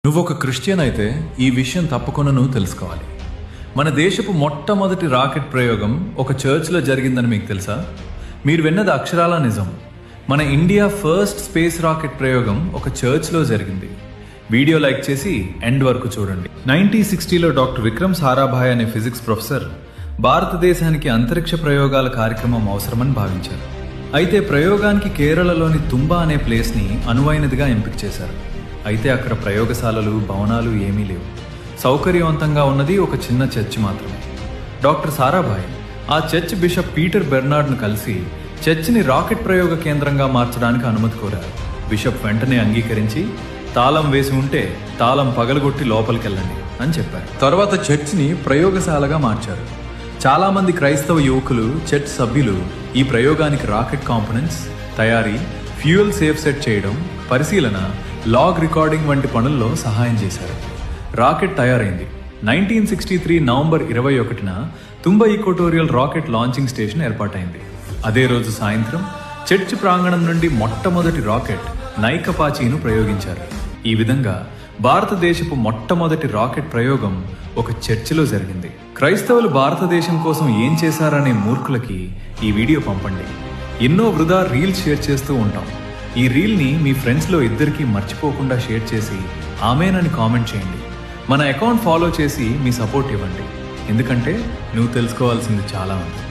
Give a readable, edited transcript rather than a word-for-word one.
నువ్వు ఒక క్రిస్టియన్ అయితే ఈ విషయం తప్పకుండా నువ్వు తెలుసుకోవాలి. మన దేశపు మొట్టమొదటి రాకెట్ ప్రయోగం ఒక చర్చ్లో జరిగిందని మీకు తెలుసా? మీరు విన్నది అక్షరాల నిజం. మన ఇండియా ఫస్ట్ స్పేస్ రాకెట్ ప్రయోగం ఒక చర్చ్లో జరిగింది. వీడియో లైక్ చేసి ఎండ్ వరకు చూడండి. 1960లో డాక్టర్ విక్రమ్ సారాభాయ్ అనే ఫిజిక్స్ ప్రొఫెసర్ భారతదేశానికి అంతరిక్ష ప్రయోగాల కార్యక్రమం అవసరమని భావించారు. అయితే ప్రయోగానికి కేరళలోని తుంబా అనే ప్లేస్ని అనువైనదిగా ఎంపిక చేశారు. అయితే అక్కడ ప్రయోగశాలలు, భవనాలు ఏమీ లేవు. సౌకర్యవంతంగా ఉన్నది ఒక చిన్న చర్చ్ మాత్రమే. డాక్టర్ సారాభాయ్ ఆ చర్చ్ బిషప్ పీటర్ బెర్నార్డ్ను కలిసి చర్చ్ని రాకెట్ ప్రయోగ కేంద్రంగా మార్చడానికి అనుమతి కోరారు. బిషప్ వెంటనే అంగీకరించి తాళం వేసి ఉంటే తాళం పగలగొట్టి లోపలికెళ్ళండి అని చెప్పారు. తర్వాత చర్చ్ని ప్రయోగశాలగా మార్చారు. చాలా మంది క్రైస్తవ యువకులు, చర్చ్ సభ్యులు ఈ ప్రయోగానికి రాకెట్ కాంపోనెంట్స్ తయారీ, ఫ్యూయల్ సేఫ్ సెట్ చేయడం, పరిశీలన, లాగ్ రికార్డింగ్ వంటి పనుల్లో సహాయం చేశారు. రాకెట్ తయారైంది. 1963 నవంబర్ 21న Thumba equatorial rocket launching station ఏర్పాటైంది. అదే రోజు సాయంత్రం చర్చ్ ప్రాంగణం నుండి మొట్టమొదటి రాకెట్ నైక్ అపాచీను ప్రయోగించారు. ఈ విధంగా భారతదేశపు మొట్టమొదటి రాకెట్ ప్రయోగం ఒక చర్చిలో జరిగింది. క్రైస్తవులు భారతదేశం కోసం ఏం చేశారనే మూర్ఖులకి ఈ వీడియో పంపండి. ఎన్నో వృధా రీల్స్ షేర్ చేస్తూ ఉంటాం. ఈ రీల్ని మీ ఫ్రెండ్స్లో ఇద్దరికి మర్చిపోకుండా షేర్ చేసి ఆమెనని కామెంట్ చేయండి. మన అకౌంట్ ఫాలో చేసి మీ సపోర్ట్ ఇవ్వండి. ఎందుకంటే నువ్వు తెలుసుకోవాల్సింది చాలా ఉంది.